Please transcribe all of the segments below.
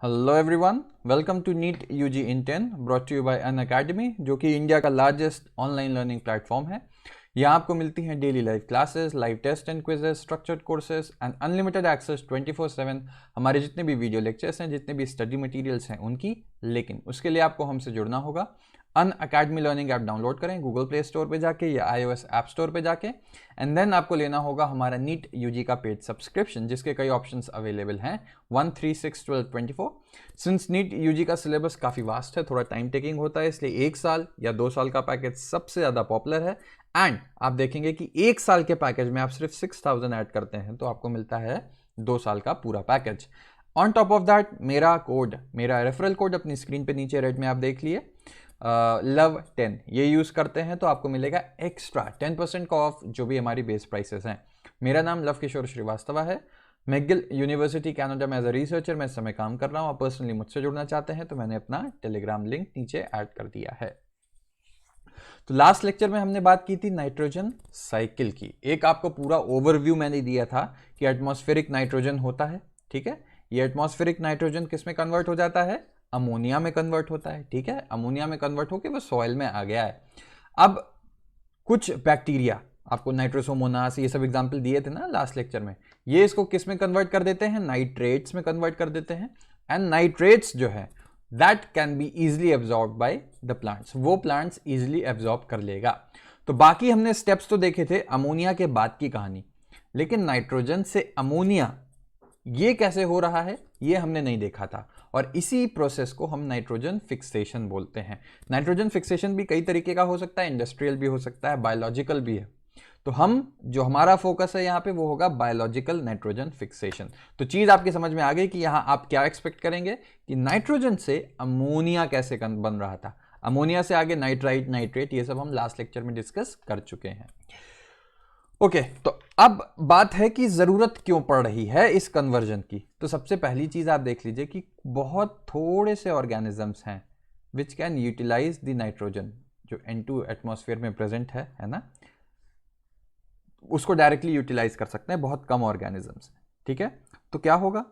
Hello everyone, welcome to NEET UG in 10 brought to you by Unacademy, जो कि India का largest online learning platform है। यहाँ आपको मिलती हैं daily live classes, live test and quizzes, structured courses and unlimited access 24/7 हमारे जितने भी वीडियो लेक्चर्स हैं, जितने भी स्टडी मटेरियल्स हैं उनकी। लेकिन उसके लिए आपको हमसे जुड़ना होगा। अन अकेडमी लर्निंग ऐप डाउनलोड करें गूगल प्ले स्टोर पे जाके या iOS ऐप स्टोर पे जाके, एंड देन आपको लेना होगा हमारा नीट यूजी का पेड सब्सक्रिप्शन, जिसके कई ऑप्शंस अवेलेबल हैं 1, 3, 6, 12, 24। सिंस नीट यूजी का सिलेबस काफ़ी वास्ट है, थोड़ा टाइम टेकिंग होता है, इसलिए 1 साल या 2 साल का पैकेज सबसे ज़्यादा पॉपुलर है। एंड आप देखेंगे कि 1 साल के पैकेज में आप सिर्फ 6000 ऐड करते हैं तो आपको मिलता है 2 साल का पूरा package. On top of that मेरा रेफरल कोड अपनी स्क्रीन पे नीचे रेड में आप देख लिए, LOVE10 ये यूज़ करते हैं तो आपको मिलेगा एक्स्ट्रा 10% का ऑफ जो भी हमारी बेस प्राइसेस हैं। मेरा नाम लव किशोर श्रीवास्तव है। मैकगिल यूनिवर्सिटी कनाडा में एज अ रिसर्चर मैं इस समय काम कर रहा हूँ। आप पर्सनली मुझसे जुड़ना चाहते हैं तो मैंने अपना टेलीग्राम लिंक नीचे ऐड कर दिया है। तो लास्ट लेक्चर में हमने बात की थी नाइट्रोजन साइकिल की। एक आपको पूरा ओवरव्यू मैंने दिया था कि एटमॉस्फेरिक नाइट्रोजन होता है, ठीक है। ये एटमॉस्फेरिक नाइट्रोजन किस में कन्वर्ट हो जाता है? अमोनिया में कन्वर्ट होता है, ठीक है। अमोनिया में कन्वर्ट होकर वो सॉइल में आ गया है। अब कुछ बैक्टीरिया, आपको नाइट्रोसोमोनास ये सब एग्जाम्पल दिए थे ना लास्ट लेक्चर में, ये इसको किस में कन्वर्ट कर देते हैं? नाइट्रेट्स में कन्वर्ट कर देते हैं। एंड नाइट्रेट्स जो है that can be easily absorb by the plants, वो प्लांट्स इजिली एब्जॉर्ब कर लेगा। तो बाकी हमने स्टेप्स तो देखे थे अमोनिया के बाद की कहानी, लेकिन नाइट्रोजन से अमोनिया ये कैसे हो रहा है ये हमने नहीं देखा था, और इसी प्रोसेस को हम नाइट्रोजन फिक्सेशन बोलते हैं। नाइट्रोजन फिक्सेशन भी कई तरीके का हो सकता है, इंडस्ट्रियल भी हो सकता है, बायोलॉजिकल भी है। तो हमारा फोकस है यहाँ पे वो होगा बायोलॉजिकल नाइट्रोजन फिक्सेशन। तो चीज आपकी समझ में आ गई कि यहाँ आप क्या एक्सपेक्ट करेंगे कि नाइट्रोजन से अमोनिया कैसे बन रहा था, अमोनिया से आगे नाइट्राइट, नाइट्रेट, ये सब हम लास्ट लेक्चर में डिस्कस कर चुके हैं। ओके, तो अब बात है कि जरूरत क्यों पड़ रही है इस कन्वर्जन की। तो सबसे पहली चीज आप देख लीजिए कि बहुत थोड़े से ऑर्गेनिजम्स हैं which can utilise the nitrogen जो N2 एटमॉस्फेयर में प्रेजेंट है ना, उसको डायरेक्टली यूटिलाइज कर सकते हैं। बहुत कम ऑर्गेनिजम्स, ठीक है। तो क्या होगा,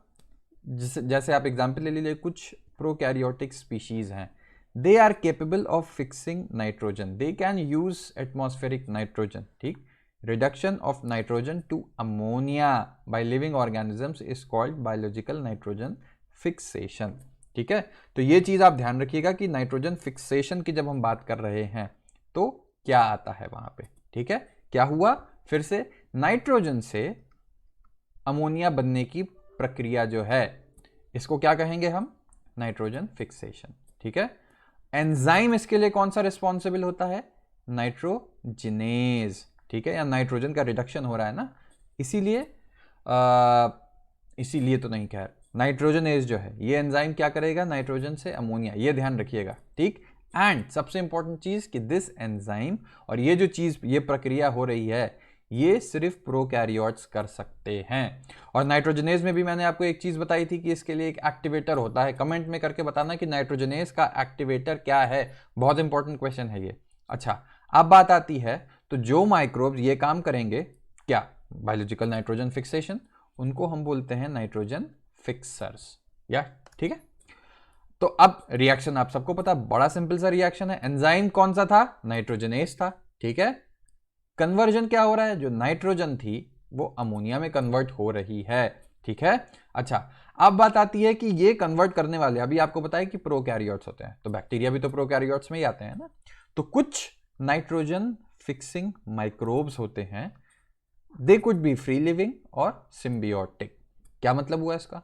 जैसे आप एग्जाम्पल ले लीजिए, कुछ प्रोकैरियोटिक स्पीशीज हैं, they are capable of fixing nitrogen, they can use atmospheric nitrogen, ठीक। Reduction of nitrogen to ammonia by living organisms is called biological nitrogen fixation, ठीक है। तो ये चीज आप ध्यान रखिएगा कि नाइट्रोजन फिक्सेशन की जब हम बात कर रहे हैं तो क्या आता है वहां पे, ठीक है। क्या हुआ, फिर से नाइट्रोजन से अमोनिया बनने की प्रक्रिया जो है इसको क्या कहेंगे हम? नाइट्रोजन फिक्सेशन, ठीक है। एंजाइम इसके लिए कौन सा रिस्पॉन्सिबल होता है? नाइट्रोजिनेज, ठीक है, या नाइट्रोजन का रिडक्शन हो रहा है ना, इसीलिए तो नहीं, खैर नाइट्रोजनेज जो है ये एंजाइम क्या करेगा? नाइट्रोजन से अमोनिया, ये ध्यान रखिएगा, ठीक। एंड सबसे इंपॉर्टेंट चीज कि दिस एंजाइम, और ये जो चीज ये प्रक्रिया हो रही है ये सिर्फ प्रोकैरियोट्स कर सकते हैं। और नाइट्रोजनेज में भी मैंने आपको एक चीज बताई थी कि इसके लिए एक एक्टिवेटर होता है। कमेंट में करके बताना कि नाइट्रोजनेज का एक्टिवेटर क्या है, बहुत इंपॉर्टेंट क्वेश्चन है ये। अच्छा, अब बात आती है तो जो माइक्रोब्स ये काम करेंगे क्या? बायोलॉजिकल नाइट्रोजन फिक्सेशन, उनको हम बोलते हैं नाइट्रोजन फिक्सर्स, या ठीक है। तो अब रिएक्शन आप सबको पता, बड़ा सिंपल सा रिएक्शन है। एंजाइम कौन सा था? नाइट्रोजनेज था, ठीक है। कन्वर्जन क्या हो रहा है? जो नाइट्रोजन थी वो अमोनिया में कन्वर्ट हो रही है, ठीक है। अच्छा, अब बात आती है कि ये कन्वर्ट करने वाले, अभी आपको पता है कि प्रोकैरियोट्स होते हैं, तो बैक्टीरिया भी तो प्रोकैरियोट्स में ही आते हैं ना। तो कुछ नाइट्रोजन फिक्सिंग माइक्रोब्स होते हैं, they could be free living और सिम्बियोटिक। क्या मतलब हुआ इसका?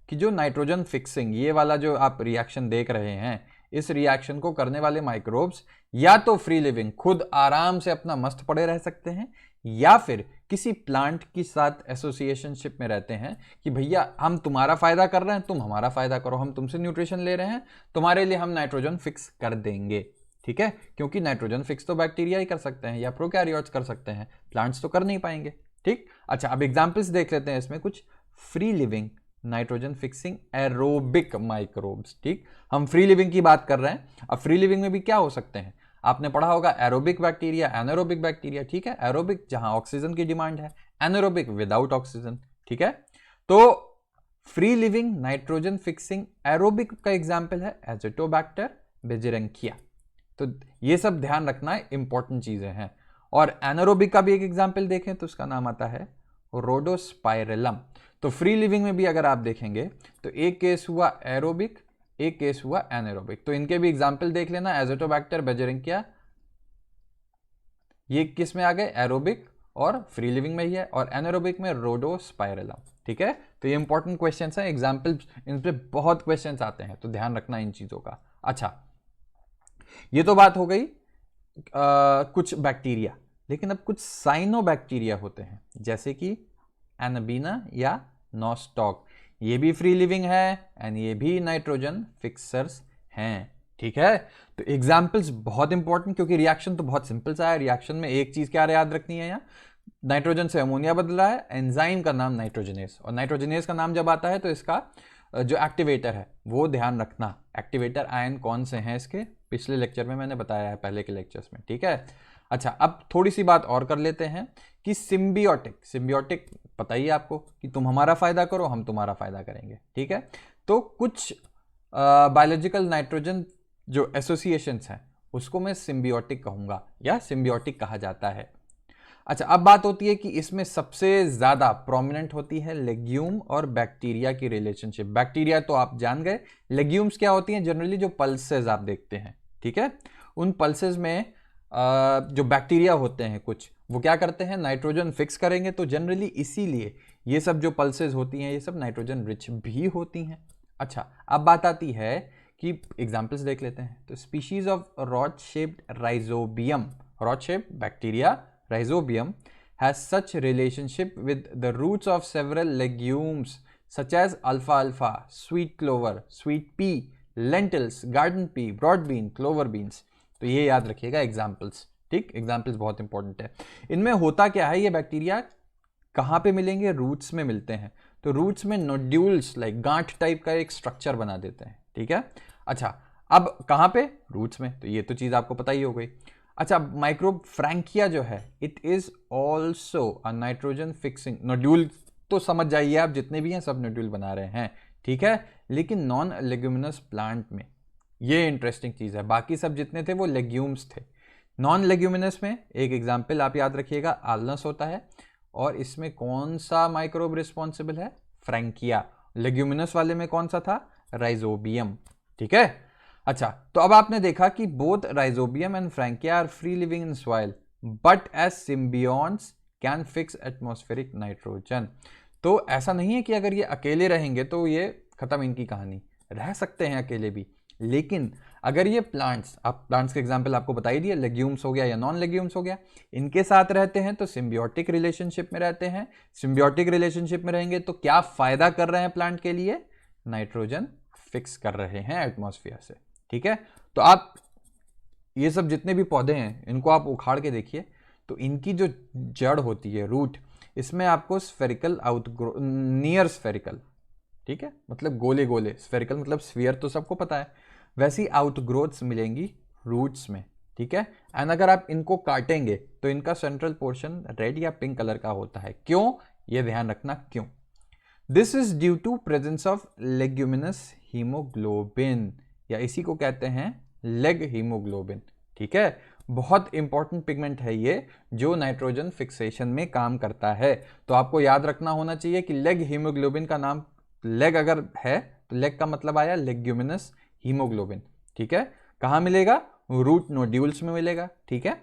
कि जो नाइट्रोजन फिक्सिंग ये वाला जो आप रिएक्शन देख रहे हैं, इस रिएक्शन को करने वाले माइक्रोब्स या तो फ्री लिविंग, खुद आराम से अपना मस्त पड़े रह सकते हैं, या फिर किसी प्लांट के साथ एसोसिएशनशिप में रहते हैं कि भैया हम तुम्हारा फायदा कर रहे हैं, तुम हमारा फायदा करो, हम तुमसे न्यूट्रिशन ले रहे हैं, तुम्हारे लिए हम नाइट्रोजन फिक्स कर देंगे, ठीक है। क्योंकि नाइट्रोजन फिक्स तो बैक्टीरिया ही कर सकते हैं या प्रोकैरियोट्स कर सकते हैं, प्लांट्स तो कर नहीं पाएंगे, ठीक। अच्छा, अब एग्जांपल्स देख लेते हैं इसमें कुछ free living nitrogen fixing aerobic microbes, ठीक। हम फ्री लिविंग की बात कर रहे हैं। अब फ्री लिविंग में भी क्या हो सकते हैं? आपने पढ़ा होगा एरोबिक बैक्टीरिया, एनारोबिक बैक्टीरिया, ठीक है। एरोबिक जहां ऑक्सीजन की डिमांड है, एनारोबिक विदाउट ऑक्सीजन, ठीक है। तो free living nitrogen fixing aerobic का एग्जाम्पल है एजोटोबैक्टर बेजेरेंकिया। तो ये सब ध्यान रखना है, इंपॉर्टेंट चीजें हैं। और एनारोबिक का भी एक एग्जाम्पल देखें तो उसका नाम आता है रोडोस्पाइरेलम। तो फ्री लिविंग में भी अगर आप देखेंगे तो एक केस हुआ एरोबिक, एक केस हुआ एनारोबिक। तो इनके भी एग्जाम्पल देख लेना, एजोटोबैक्टर बेजेरेंकिया ये किस में आ गए, एरोबिक और फ्री लिविंग में ही है, और एनारोबिक में रोडोस्पाइरेलम। ठीक है, तो ये इंपॉर्टेंट क्वेश्चंस हैं, एग्जाम्पल इन पे बहुत क्वेश्चंस आते हैं, तो ध्यान रखना इन चीजों का। अच्छा, ये तो बात हो गई कुछ बैक्टीरिया, लेकिन अब कुछ साइनोबैक्टीरिया होते हैं जैसे कि एनाबीना या नोस्टॉक। ये भी फ्री लिविंग है एंड ये भी नाइट्रोजन फिक्सर्स हैं। ठीक है, तो एग्जाम्पल्स बहुत इंपॉर्टेंट, क्योंकि रिएक्शन तो बहुत सिंपल सा है। रिएक्शन में एक चीज क्या याद रखनी है, यहाँ नाइट्रोजन से अमोनिया बदल रहा है, एंजाइम का नाम नाइट्रोजनेस, और नाइट्रोजनेस का नाम जब आता है तो इसका जो एक्टिवेटर है वो ध्यान रखना। एक्टिवेटर आयन कौन से हैं इसके, पिछले लेक्चर में मैंने बताया है, पहले के लेक्चर्स में। ठीक है, अच्छा अब थोड़ी सी बात और कर लेते हैं कि सिम्बियोटिक पता ही है आपको कि तुम हमारा फायदा करो हम तुम्हारा फायदा करेंगे। ठीक है, तो कुछ बायोलॉजिकल नाइट्रोजन जो एसोसिएशंस हैं उसको मैं सिम्बियोटिक कहूंगा या सिम्बियोटिक कहा जाता है। अच्छा, अब बात होती है कि इसमें सबसे ज्यादा प्रोमिनेंट होती है लेग्यूम और बैक्टीरिया की रिलेशनशिप। बैक्टीरिया तो आप जान गए, लेग्यूम्स क्या होती हैं, जनरली जो पल्सेस आप देखते हैं। ठीक है, उन पल्सेस में जो बैक्टीरिया होते हैं कुछ, वो क्या करते हैं, नाइट्रोजन फिक्स करेंगे। तो जनरली इसीलिए ये सब जो पल्सेस होती हैं ये सब नाइट्रोजन रिच भी होती हैं। अच्छा, अब बात आती है कि एग्जाम्पल्स देख लेते हैं। तो species of rod shaped rhizobium, rod shaped bacteria rhizobium has such relationship with the roots of several legumes such as alfalfa, sweet clover, sweet pea, lentils, garden pea, broad bean, clover beans। तो ये याद रखिएगा examples. ठीक, examples बहुत important है। इनमें होता क्या है, ये बैक्टीरिया कहाँ पे मिलेंगे, रूट्स में मिलते हैं। तो रूट्स में नोड्यूल्स लाइक गांठ टाइप का एक स्ट्रक्चर बना देते हैं। ठीक है, अच्छा अब कहाँ पे, रूट्स में, तो ये तो चीज आपको पता ही हो गई। अच्छा, माइक्रोब फ्रैंकिया जो है it is also a nitrogen fixing nodule. तो समझ जाइए आप, जितने भी हैं सब नोड्यूल बना रहे हैं। ठीक है, लेकिन नॉन लेग्यूमिनस प्लांट में ये इंटरेस्टिंग चीज है, बाकी सब जितने थे वो लेग्यूम्स थे। नॉन लेग्यूमिनस में एक एग्जाम्पल आप याद रखिएगा, आलनस होता है, और इसमें कौन सा माइक्रोब रिस्पॉन्सिबल है, फ्रैंकिया। लेग्यूमिनस वाले में कौन सा था, राइजोबियम। ठीक है, अच्छा तो अब आपने देखा कि both rhizobium and frankia are free living in soil but as symbionts can fix atmospheric nitrogen. तो ऐसा नहीं है कि अगर ये अकेले रहेंगे तो ये खत्म इनकी कहानी, रह सकते हैं अकेले भी। लेकिन अगर ये प्लांट्स, आप प्लांट्स के एग्जांपल आपको बता ही दिए, लेग्यूम्स हो गया या नॉन लेग्यूम्स हो गया, इनके साथ रहते हैं तो सिम्बियोटिक रिलेशनशिप में रहते हैं। सिम्बियोटिक रिलेशनशिप में रहेंगे तो क्या फायदा कर रहे हैं प्लांट के लिए, नाइट्रोजन फिक्स कर रहे हैं एटमॉस्फेयर से। ठीक है, तो आप ये सब जितने भी पौधे हैं इनको आप उखाड़ के देखिए, तो इनकी जो जड़ होती है, रूट, इसमें आपको स्फेरिकल आउटग्रो, नियर स्फेरिकल, ठीक है, मतलब गोले गोले, स्फेरिकल मतलब स्फीयर तो सबको पता है, वैसी आउटग्रोथ्स मिलेंगी रूट्स में। ठीक है, एंड अगर आप इनको काटेंगे तो इनका सेंट्रल पोर्शन रेड या पिंक कलर का होता है। क्यों, ये ध्यान रखना क्यों। This is due to presence of leguminous haemoglobin, या इसी को कहते हैं लेग हीमोग्लोबिन। ठीक है, बहुत इंपॉर्टेंट पिगमेंट है ये, जो नाइट्रोजन फिक्सेशन में काम करता है। तो आपको याद रखना होना चाहिए कि लेग हीमोग्लोबिन का नाम, लेग अगर है तो लेग का मतलब आया लेग्यूमिनस हीमोग्लोबिन। ठीक है, कहाँ मिलेगा, रूट नोड्यूल्स में मिलेगा। ठीक है,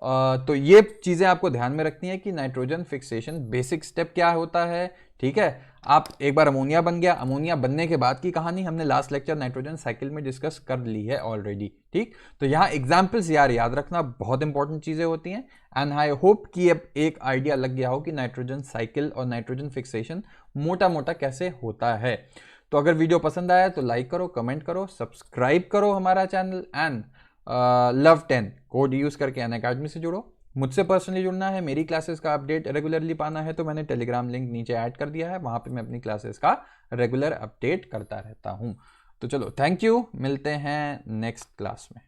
तो ये चीजें आपको ध्यान में रखनी है कि नाइट्रोजन फिक्सेशन बेसिक स्टेप क्या होता है। ठीक है, आप एक बार अमोनिया बन गया, अमोनिया बनने के बाद की कहानी हमने लास्ट लेक्चर नाइट्रोजन साइकिल में डिस्कस कर ली है ऑलरेडी। ठीक, तो यहाँ एग्जाम्पल्स यार याद रखना, बहुत इंपॉर्टेंट चीजें होती हैं। एंड आई होप कि अब एक आइडिया लग गया हो कि नाइट्रोजन साइकिल और नाइट्रोजन फिक्सेशन मोटा मोटा कैसे होता है। तो अगर वीडियो पसंद आया तो लाइक करो, कमेंट करो, सब्सक्राइब करो हमारा channel, and Love10 code use करके अनअकैडमी से जुड़ो। मुझसे पर्सनली जुड़ना है, मेरी क्लासेस का अपडेट रेगुलरली पाना है, तो मैंने टेलीग्राम लिंक नीचे ऐड कर दिया है, वहां पे मैं अपनी क्लासेस का रेगुलर अपडेट करता रहता हूं। तो चलो, थैंक यू, मिलते हैं नेक्स्ट क्लास में।